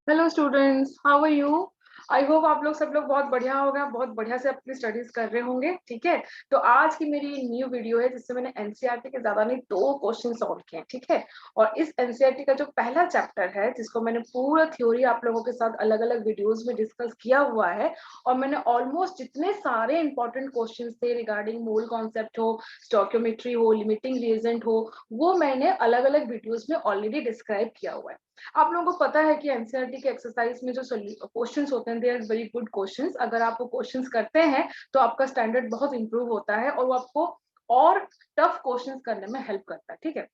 Hello students, how are you? I hope आप लोग सब लोग बहुत बढ़िया होगा, बहुत बढ़िया से अपनी स्टडीज कर रहे होंगे। ठीक है, तो आज की मेरी न्यू वीडियो है जिससे मैंने एनसीईआरटी के ज्यादा नहीं 2 क्वेश्चन सॉल्व किए हैं। ठीक है, और इस एनसीईआरटी का जो पहला चैप्टर है जिसको मैंने पूरा थ्योरी आप लोगों के साथ अलग अलग वीडियोज में डिस्कस किया हुआ है, और मैंने ऑलमोस्ट जितने सारे इंपॉर्टेंट क्वेश्चन थे रिगार्डिंग मोल कॉन्सेप्ट हो, स्टोइकियोमेट्री हो, लिमिटिंग रिएजेंट हो, वो मैंने अलग अलग वीडियोज में ऑलरेडी डिस्क्राइब किया हुआ है। आप लोगों को पता है कि एनसीईआरटी के एक्सरसाइज में जो क्वेश्चंस होते हैं they are very good questions. अगर आप वो क्वेश्चंस करते हैं तो आपका स्टैंडर्ड बहुत इंप्रूव होता है और वो आपको और टफ क्वेश्चंस करने में हेल्प करता है। ठीक है,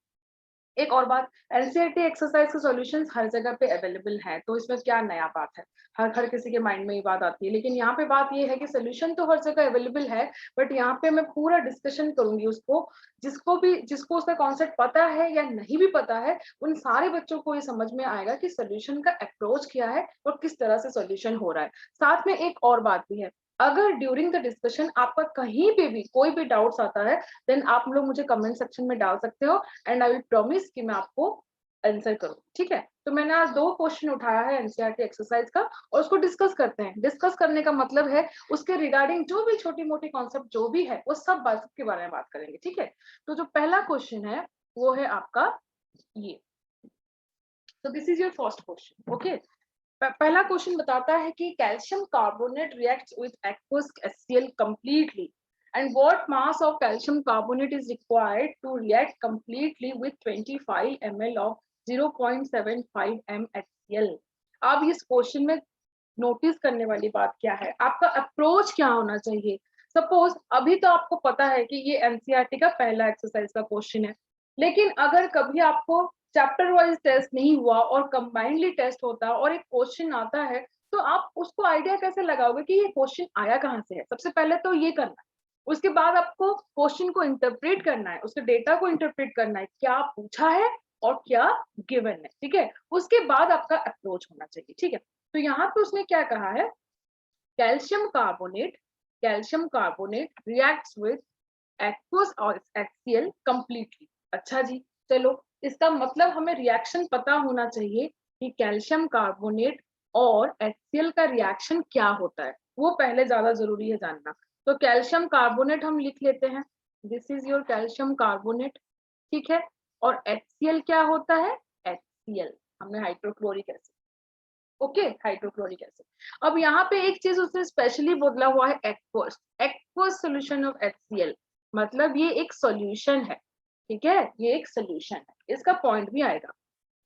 एक और बात, एनसीईआरटी एक्सरसाइज के सॉल्यूशंस हर जगह पे अवेलेबल है, तो इसमें क्या नया बात है? हर हर किसी के माइंड में ये बात आती है, लेकिन यहाँ पे बात ये है कि सोल्यूशन तो हर जगह अवेलेबल है, बट यहाँ पे मैं पूरा डिस्कशन करूंगी उसको, जिसको उसका कॉन्सेप्ट पता है या नहीं भी पता है, उन सारे बच्चों को ये समझ में आएगा कि सोल्यूशन का अप्रोच क्या है और किस तरह से सोल्यूशन हो रहा है। साथ में एक और बात भी है, अगर ड्यूरिंग द डिस्कशन आपका कहीं पे भी कोई भी डाउट्स आता है, देन आप लोग मुझे कमेंट सेक्शन में डाल सकते हो एंड आई विल प्रॉमिस कि मैं आपको आंसर करूँ। ठीक है, तो मैंने आज 2 क्वेश्चन उठाया है एनसीईआरटी एक्सरसाइज का और उसको डिस्कस करते हैं। डिस्कस करने का मतलब है उसके रिगार्डिंग जो भी छोटी मोटी कॉन्सेप्ट जो भी है वो सब बात के बारे में बात करेंगे। ठीक है, तो जो पहला क्वेश्चन है वो है आपका ये। तो this is your first question. Okay, पहला क्वेश्चन बताता है कि calcium carbonate reacts with aqueous HCl completely and what mass of calcium carbonate is required to react completely with 25 ml of 0.75 m HCl। अब इस क्वेश्चन में notice करने वाली बात क्या है, आपका अप्रोच क्या होना चाहिए। सपोज अभी तो आपको पता है कि ये एनसीईआरटी का पहला एक्सरसाइज का क्वेश्चन है, लेकिन अगर कभी आपको चैप्टर वाइज टेस्ट नहीं हुआ और कंबाइंडली टेस्ट होता और एक क्वेश्चन आता है, तो आप उसको आइडिया कैसे लगाओगे कि ये क्वेश्चन आया कहाँ से है। सबसे पहले तो ये करना है, उसके बाद आपको क्वेश्चन को इंटरप्रेट करना है, उसके डेटा को इंटरप्रेट करना है, क्या पूछा है और क्या गिवन है। ठीक है, उसके बाद आपका अप्रोच होना चाहिए। ठीक है, तो यहाँ पे उसने क्या कहा है, calcium carbonate, calcium carbonate reacts with aqueous और HCl कंप्लीटली। अच्छा जी, चलो इसका मतलब हमें रिएक्शन पता होना चाहिए कि कैल्शियम कार्बोनेट और HCl का रिएक्शन क्या होता है, वो पहले ज्यादा जरूरी है जानना। तो कैल्शियम कार्बोनेट हम लिख लेते हैं, this is your calcium carbonate. ठीक है, और HCl क्या होता है, HCl हमने hydrochloric acid. Okay, hydrochloric acid. अब यहाँ पे एक चीज उसने स्पेशली बोला हुआ है, aqueous, aqueous solution of HCl, मतलब ये एक सॉल्यूशन है। ठीक है, ये एक सोल्यूशन है, इसका पॉइंट भी आएगा।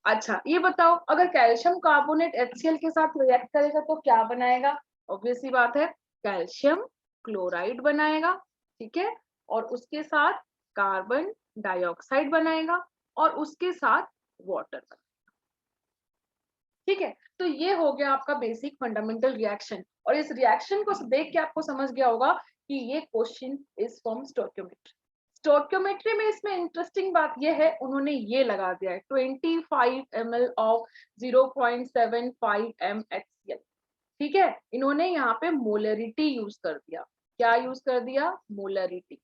अच्छा ये बताओ, अगर कैल्शियम कार्बोनेट HCl के साथ रिएक्ट करेगा तो क्या बनाएगा? ऑब्वियस सी बात है, कैल्शियम क्लोराइड बनाएगा। ठीक है, और उसके साथ कार्बन डाइऑक्साइड बनाएगा और उसके साथ वाटर बनाएगा। ठीक है, तो ये हो गया आपका बेसिक फंडामेंटल रिएक्शन, और इस रिएक्शन को देख के आपको समझ गया होगा कि ये question is from stoichiometry. Stoichiometry में इसमें इंटरेस्टिंग बात ये है, उन्होंने ये लगा दिया है 25 ml ऑफ 0.75 m HCl। ठीक है, इन्होंने यहाँ पे मोलरिटी यूज कर दिया। क्या यूज कर दिया? मोलरिटी।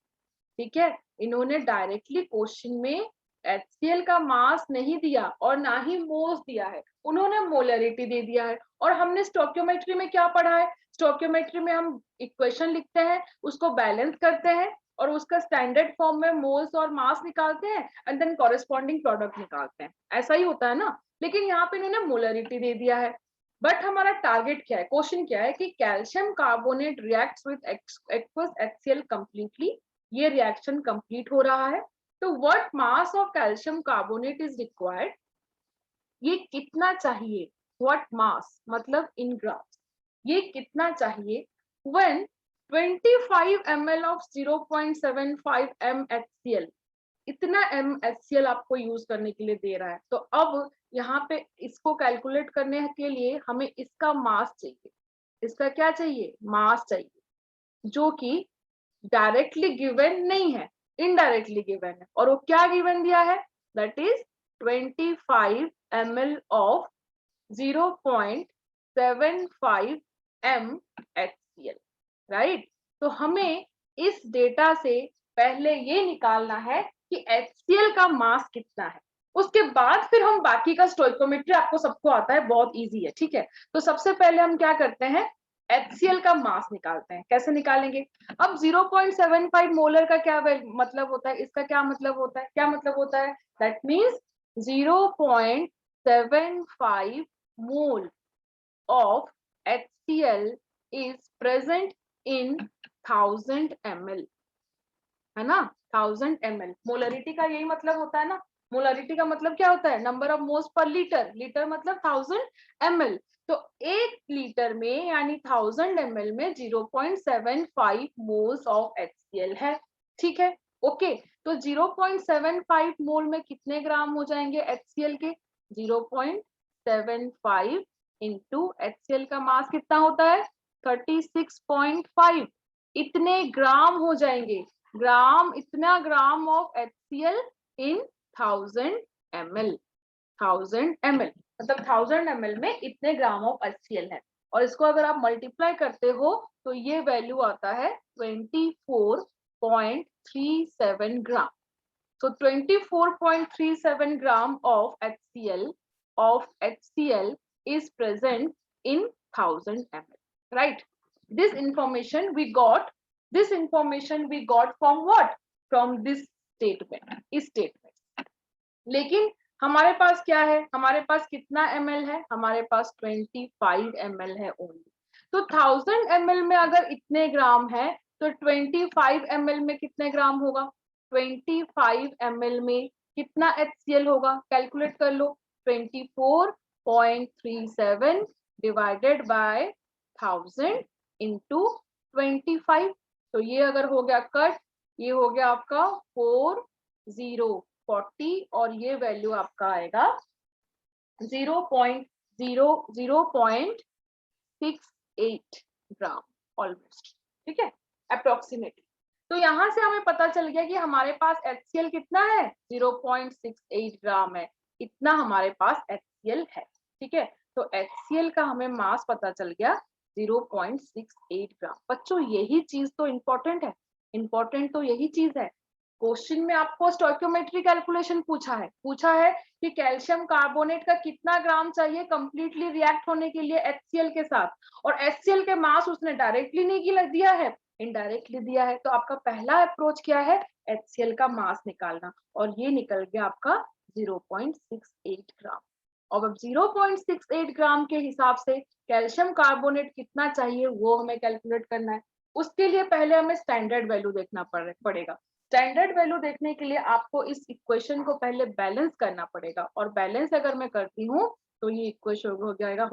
ठीक है, इन्होंने डायरेक्टली क्वेश्चन में HCl का मास नहीं दिया और ना ही मोल्स दिया है, उन्होंने मोलरिटी दे दिया है। और हमने स्टोइकियोमेट्री में क्या पढ़ा है, स्टोइकियोमेट्री में हम इक्वेशन लिखते हैं, उसको बैलेंस करते हैं और उसका स्टैंडर्ड फॉर्म में मोल्स और मास निकालते हैं एंड देन कॉरेस्पॉन्डिंग प्रोडक्ट निकालते हैं, ऐसा ही होता है ना। लेकिन यहाँ पे इन्होंने मोलरिटी दे दिया है। बट हमारा टारगेट क्या है, क्वेश्चन क्या है कि calcium carbonate reacts with aqueous HCl completely, ये रिएक्शन कंप्लीट हो रहा है, तो what mass of calcium carbonate is required, ये कितना चाहिए, व्हाट मास मतलब इन ग्राम्स, ये कितना चाहिए when 25 ml of 0.75 m HCl, इतना m HCl आपको यूज करने के लिए दे रहा है। तो अब यहाँ पे इसको कैलकुलेट करने के लिए हमें इसका मास चाहिए, इसका क्या चाहिए, मास चाहिए, जो कि डायरेक्टली गिवन नहीं है, इनडायरेक्टली गिवन है। और वो क्या गिवन दिया है, that is 25 ml of 0.75 m HCl। Right, तो हमें इस डेटा से पहले ये निकालना है कि HCl का मास कितना है। उसके बाद फिर हम बाकी का स्टोइकोमेट्री आपको सबको आता है, बहुत इजी है, ठीक है। तो सबसे पहले हम क्या करते हैं, HCl का मास निकालते हैं। कैसे निकालेंगे? अब 0.75 मोलर का क्या मतलब होता है, इसका क्या मतलब होता है, क्या मतलब होता है, that means 0.75 mole of HCl is present in 1000 ml, है ना, 1000 ml। मोलरिटी का यही मतलब होता है ना, मोलरिटी का मतलब क्या होता है, number of moles per litre, litre मतलब 1000 ml। तो 1 लीटर में यानी 1000 ml में 0.75 मोल्स ऑफ HCl है, ठीक है, ओके। तो 0.75 मोल में कितने ग्राम हो जाएंगे HCl के, 0.75 इंटू HCl का मास कितना होता है 36.5, इतने ग्राम हो जाएंगे, ग्राम, इतना gram of HCl in 1000 ml, 1000 ml मतलब 1000 ml में इतने ग्राम ऑफ HCl है। और इसको अगर आप मल्टीप्लाई करते हो तो ये वैल्यू आता है 24.37 ग्राम। So 24.37 gram of HCl is present in 1000 ml, right? This information we got from what? From this statement, इस statement। लेकिन हमारे पास क्या है, हमारे पास कितना ml है, हमारे पास 25 ml है ओनली। तो 1000 ml में अगर इतने ग्राम है तो 25 ml में कितने ग्राम होगा, 25 ml में कितना HCl होगा, कैलकुलेट कर लो, 24.37 डिवाइडेड बाय 1000 इंटू 25। तो ये अगर हो गया कट, ये हो गया आपका 40 और ये वैल्यू आपका आएगा 0.68 ग्राम ऑलमोस्ट, ठीक है, अप्रोक्सीमेटली। तो यहां से हमें पता चल गया कि हमारे पास HCl कितना है, 0.68 ग्राम है, इतना हमारे पास HCl है, ठीक है। तो HCl का हमें मास पता चल गया 0.68 ग्राम। बच्चों यही चीज तो इंपॉर्टेंट है, इंपॉर्टेंट तो यही चीज है। क्वेश्चन में आपको स्टोइकियोमेट्री कैलकुलेशन पूछा है कि कैल्शियम कार्बोनेट का कितना ग्राम चाहिए कंप्लीटली रिएक्ट होने के लिए HCl के साथ, और HCl के मास उसने डायरेक्टली नहीं दिया है, इनडायरेक्टली दिया है। तो आपका पहला अप्रोच क्या है, HCl का मास निकालना, और ये निकल गया आपका 0.68 ग्राम। और अब 0.68 ग्राम के हिसाब से कैल्शियम कार्बोनेट कितना चाहिए वो हमें कैलकुलेट करना है। उसके लिए पहले हमें स्टैंडर्ड वैल्यू देखना पड़ेगा। स्टैंडर्ड वैल्यू देखने के लिए आपको इस इक्वेशन को पहले बैलेंस करना पड़ेगा, और बैलेंस अगर मैं करती हूँ तो ये इक्वेशन हो जाएगा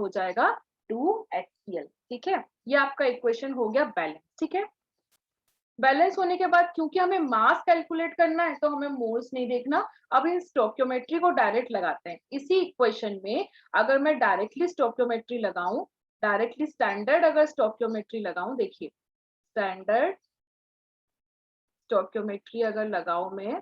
2HCl, ठीक है। ये आपका इक्वेशन हो गया बैलेंस, ठीक है। बैलेंस होने के बाद क्योंकि हमें मास कैलकुलेट करना है तो हमें मोल्स नहीं देखना, अब इन स्टोइकियोमेट्री को डायरेक्ट लगाते हैं इसी इक्वेशन में। अगर मैं डायरेक्टली स्टोइकियोमेट्री लगाऊं, डायरेक्टली स्टैंडर्ड अगर स्टोइकियोमेट्री लगाऊं, देखिए स्टैंडर्ड स्टोइकियोमेट्री अगर लगाऊं मैं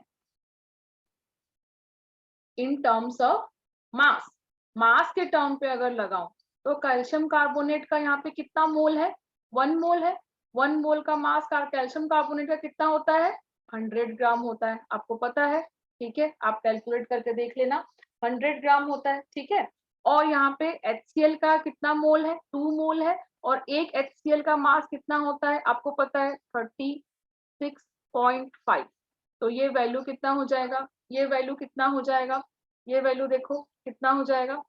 इन टर्म्स ऑफ मास, मास के टर्म पे अगर लगाऊं तो कैल्शियम कार्बोनेट का यहाँ पे कितना मोल है, 1 मोल है। 1 मोल का मास का कैल्शियम कार्बोनेट का कितना होता है, 100 ग्राम होता है, आपको पता है, ठीक है, आप कैलकुलेट करके देख लेना, 100 ग्राम होता है, ठीक है। और यहाँ पे HCl का कितना मोल है, 2 मोल है, और एक HCl का मास कितना होता है आपको पता है 36.5। तो ये वैल्यू कितना हो जाएगा, ये वैल्यू कितना हो जाएगा, ये वैल्यू देखो कितना हो जाएगा,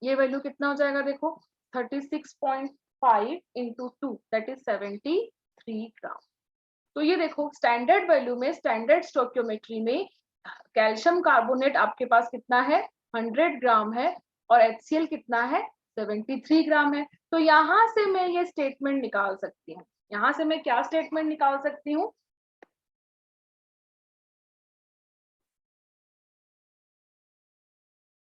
ये वैल्यू कितना हो जाएगा, देखो 36.5 इंटू 2 दैट इज 73 ग्राम। तो ये देखो स्टैंडर्ड वैल्यू में, स्टैंडर्ड स्टोइकियोमेट्री में कैल्शियम कार्बोनेट आपके पास कितना है, 100 ग्राम है, और HCl कितना है, 73 ग्राम है। तो यहां से मैं ये स्टेटमेंट निकाल सकती हूँ, यहां से मैं क्या स्टेटमेंट निकाल सकती हूँ,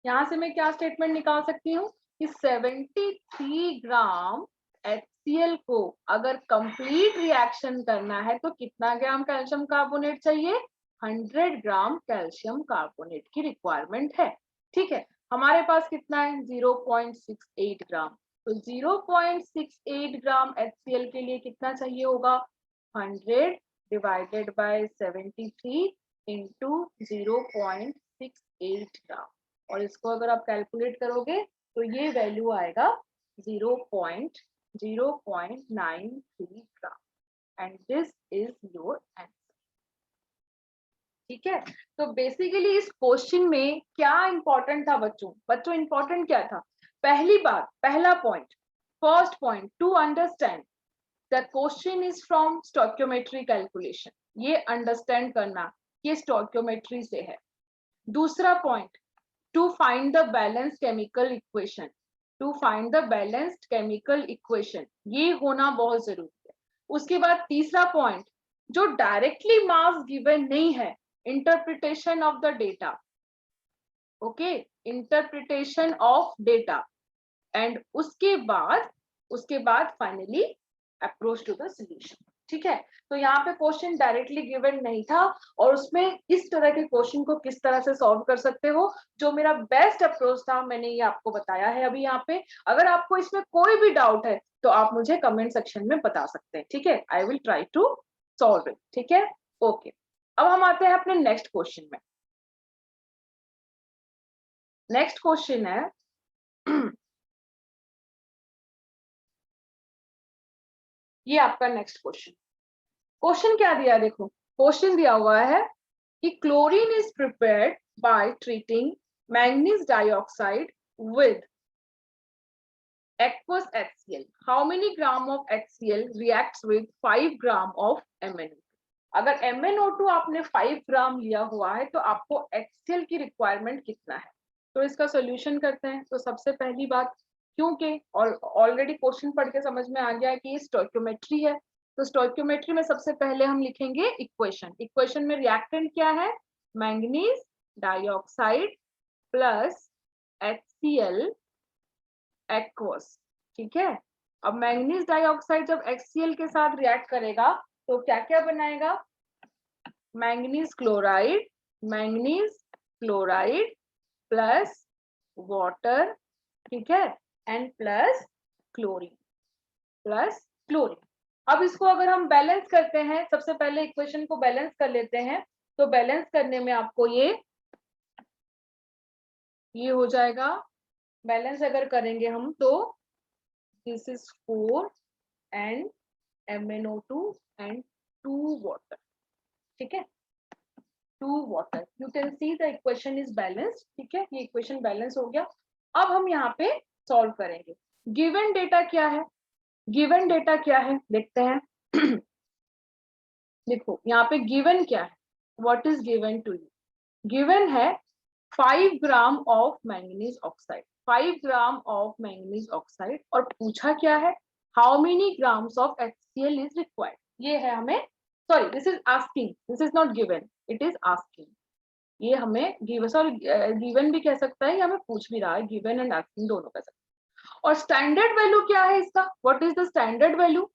यहां से मैं क्या स्टेटमेंट निकाल सकती हूँ कि 73 ग्राम HCl को अगर कंप्लीट रिएक्शन करना है तो कितना ग्राम कैल्शियम कार्बोनेट चाहिए, 100 ग्राम कैल्शियम कार्बोनेट की रिक्वायरमेंट है, ठीक है। हमारे पास कितना है 0.68 ग्राम, तो 0.68 ग्राम HCl के लिए कितना चाहिए होगा, 100 डिवाइडेड बाय 73 इंटू 0.68 0.68 ग्राम, और इसको अगर आप कैलकुलेट करोगे तो ये वैल्यू आएगा 0.93 gram, and this is your answer. ठीक है, तो बेसिकली इस क्वेश्चन में क्या इंपॉर्टेंट था बच्चों इंपॉर्टेंट क्या था? पहली बात, पहला point, first point, to understand the question is from stoichiometry calculation, ये अंडरस्टैंड करना ये स्टोइकियोमेट्री से है। दूसरा point, to find the balanced chemical equation, to find the balanced chemical equation, ये होना बहुत जरूरी है। उसके बाद तीसरा पॉइंट, जो डायरेक्टली मास गिवन नहीं है, interpretation of the data, okay, interpretation of data, and उसके बाद finally approach to the solution. ठीक है, तो यहाँ पे क्वेश्चन डायरेक्टली गिवन नहीं था, और उसमें इस तरह के क्वेश्चन को किस तरह से सॉल्व कर सकते हो, जो मेरा बेस्ट अप्रोच था मैंने ये आपको बताया है अभी यहाँ पे। अगर आपको इसमें कोई भी डाउट है तो आप मुझे कमेंट सेक्शन में बता सकते हैं। ठीक है, I will try to solve it. ठीक है, ओके, अब हम आते हैं अपने नेक्स्ट क्वेश्चन में। नेक्स्ट क्वेश्चन है ये आपका नेक्स्ट क्वेश्चन। क्वेश्चन क्या दिया, देखो क्वेश्चन दिया हुआ है कि chlorine is prepared by treating manganese dioxide with aqueous HCl. How many gram of HCl reacts with 5 gram of MnO2? अगर MnO2 आपने 5 ग्राम लिया हुआ है तो आपको HCl की रिक्वायरमेंट कितना है? तो इसका सॉल्यूशन करते हैं। तो सबसे पहली बात, क्योंकि ऑलरेडी क्वेश्चन पढ़ के समझ में आ गया है कि ये स्टोइकियोमेट्री है, तो स्टोइकियोमेट्री में सबसे पहले हम लिखेंगे इक्वेशन। इक्वेशन में रिएक्टेंट क्या है? Manganese dioxide plus HCl aqueous. ठीक है, अब मैंगनीज डाइऑक्साइड जब HCl के साथ रिएक्ट करेगा तो क्या क्या बनाएगा? मैंगनीज क्लोराइड प्लस वाटर, ठीक है, एंड प्लस क्लोरीन। अब इसको अगर हम बैलेंस करते हैं, सबसे पहले इक्वेशन को बैलेंस कर लेते हैं, तो बैलेंस करने में आपको ये हो जाएगा। बैलेंस अगर करेंगे हम तो this is 4 and MnO2 and 2 water। ठीक है, 2 water, you can see the equation is balanced। ठीक है, ये इक्वेशन बैलेंस हो गया। अब हम यहाँ पे सॉल्व करेंगे। गिवन डेटा क्या है? गिवन डेटा क्या है देखते हैं। देखो यहाँ पे गिवन क्या है, what is given to you? Given है 5 gram of manganese oxide, 5 gram of manganese oxide, और पूछा क्या है? How many grams of HCl is required. ये है हमें, sorry this is asking, this is not given, it is asking. ये हमें गिवन, सॉरी गिवन भी कह सकता है, ये हमें पूछ भी रहा है, गिवन एंड आस्किंग दोनों कह सकते हैं। और स्टैंडर्ड वैल्यू क्या है इसका? What is the standard value?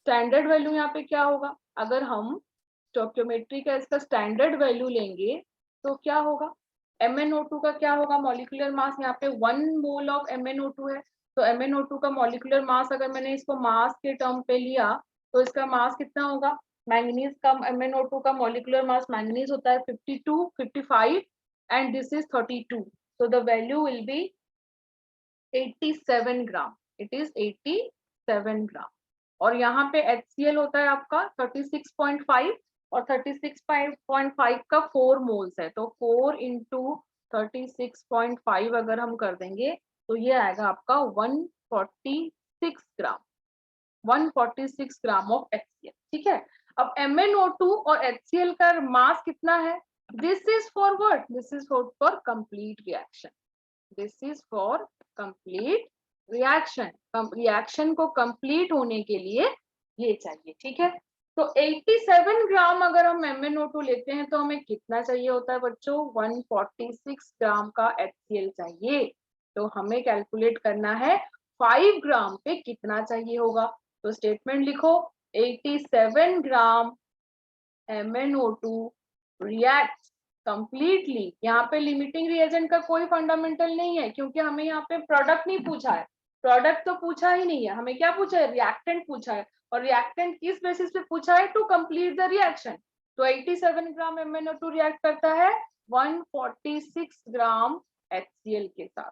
Standard value यहाँ पे क्या होगा? अगर हम स्टोइकियोमेट्री का इसका स्टैंडर्ड वैल्यू लेंगे तो क्या होगा? MnO2 का क्या होगा? मॉलिक्यूलर मास, यहाँ पे 1 मोल ऑफ MnO2 है, तो MnO2 का मॉलिक्यूलर मास अगर मैंने इसको मास के टर्म पे लिया तो इसका मास कितना होगा? मैंगनीज का MnO2 का मॉलिक्यूलर मास, मैंगनीज होता है 52, 55 and this is 32, so the value will be 87 gram, it is 87 ग्राम। और यहाँ पे HCl होता है आपका 36.5, और 36.5 का 4 मोल्स है, तो 4 इंटू 36.5 अगर हम कर देंगे तो ये आएगा आपका 146 ग्राम, 146 ग्राम ऑफ HCl। ठीक है, अब MnO2 और HCl का मास कितना है? This is for what? This is for complete reaction, this is for complete reaction. Reaction को कंप्लीट होने के लिए ये चाहिए। ठीक है, तो 87 ग्राम अगर हम MnO2 लेते हैं तो हमें कितना चाहिए होता है बच्चों? 146 ग्राम का HCl चाहिए। तो हमें कैलकुलेट करना है 5 ग्राम पे कितना चाहिए होगा। तो स्टेटमेंट लिखो, 87 ग्राम MnO2 रिएक्ट कंप्लीटली। यहाँ पे लिमिटिंग रिएजेंट का कोई फंडामेंटल नहीं है, क्योंकि हमें यहाँ पे प्रोडक्ट नहीं पूछा है, प्रोडक्ट तो पूछा ही नहीं है, हमें क्या पूछा है? रिएक्टेंट पूछा है, और रिएक्टेंट किस बेसिस पे पूछा है? To complete the reaction. तो 87 ग्राम MnO2 रिएक्ट करता है 146 ग्राम HCl के साथ,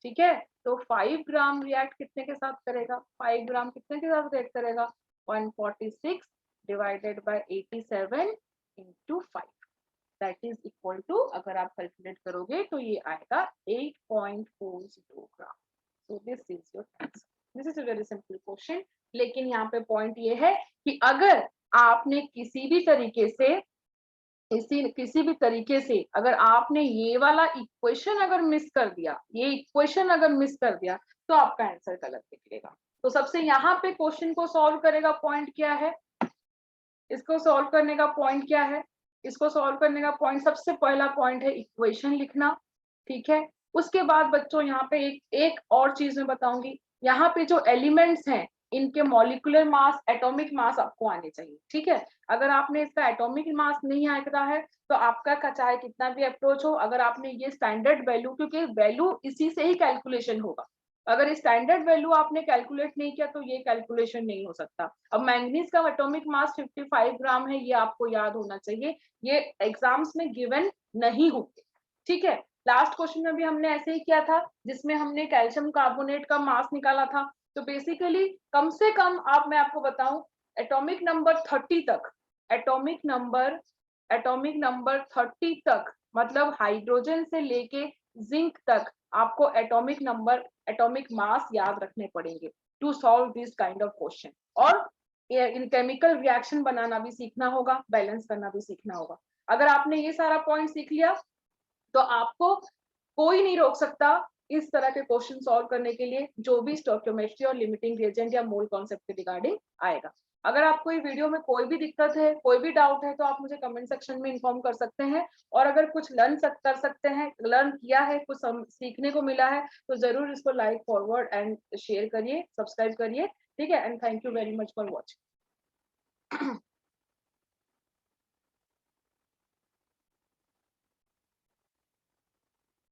ठीक है। तो 5 ग्राम रिएक्ट कितने के साथ करेगा, 5 ग्राम कितने के साथ रिएक्ट करेगा, 146 divided by 87 into 5, that is equal to, अगर आप कैलकुलेट करोगे तो ये आएगा 8.40 gram. So this is your answer. This is a very simple question. लेकिन यहाँ पे पॉइंट ये है कि अगर आपने किसी भी तरीके से अगर आपने ये वाला इक्वेशन अगर मिस कर दिया, तो आपका आंसर गलत निकलेगा। तो सबसे यहाँ पे क्वेश्चन को सॉल्व करेगा पॉइंट क्या है, इसको सॉल्व करने का पॉइंट क्या है, इसको सॉल्व करने का पॉइंट, सबसे पहला पॉइंट है इक्वेशन लिखना, ठीक है। उसके बाद बच्चों यहाँ पे एक और चीज मैं बताऊंगी, यहाँ पे जो एलिमेंट्स हैं इनके मॉलिक्यूलर मास, एटॉमिक मास आपको आने चाहिए, ठीक है। अगर आपने इसका एटॉमिक मास नहीं आता है तो आपका चाहे कितना भी अप्रोच हो, अगर आपने ये स्टैंडर्ड वैल्यू, क्योंकि वैल्यू इसी से ही कैलकुलेशन होगा, अगर स्टैंडर्ड वैल्यू आपने कैलकुलेट नहीं किया तो ये कैलकुलेशन नहीं हो सकता। अब मैंगनीज का एटॉमिक मास 55 ग्राम है, ये आपको याद होना चाहिए, ये एग्जाम्स में गिवन नहीं होते, ठीक है। लास्ट क्वेश्चन में भी हमने ऐसे ही किया था, जिसमें हमने कैल्शियम कार्बोनेट का मास निकाला था। तो बेसिकली कम से कम मैं आपको बताऊं, एटॉमिक नंबर 30 तक, एटॉमिक नंबर 30 तक, मतलब हाइड्रोजन से लेके जिंक तक आपको एटॉमिक मास याद रखने पड़ेंगे to solve this kind of question. और इन केमिकल रिएक्शन बनाना भी सीखना होगा, बैलेंस करना भी सीखना होगा। अगर आपने ये सारा पॉइंट सीख लिया तो आपको कोई नहीं रोक सकता इस तरह के क्वेश्चन सॉल्व करने के लिए, जो भी स्टोइकियोमेट्री और लिमिटिंग रिएजेंट या मोल कॉन्सेप्ट के रिगार्डिंग आएगा। अगर आपको ये वीडियो में कोई भी दिक्कत है, कोई भी डाउट है, तो आप मुझे कमेंट सेक्शन में इन्फॉर्म कर सकते हैं। और अगर कुछ लर्न किया है, कुछ सीखने को मिला है, तो जरूर इसको लाइक, फॉरवर्ड एंड शेयर करिए, सब्सक्राइब करिए, ठीक है। And thank you very much for watching.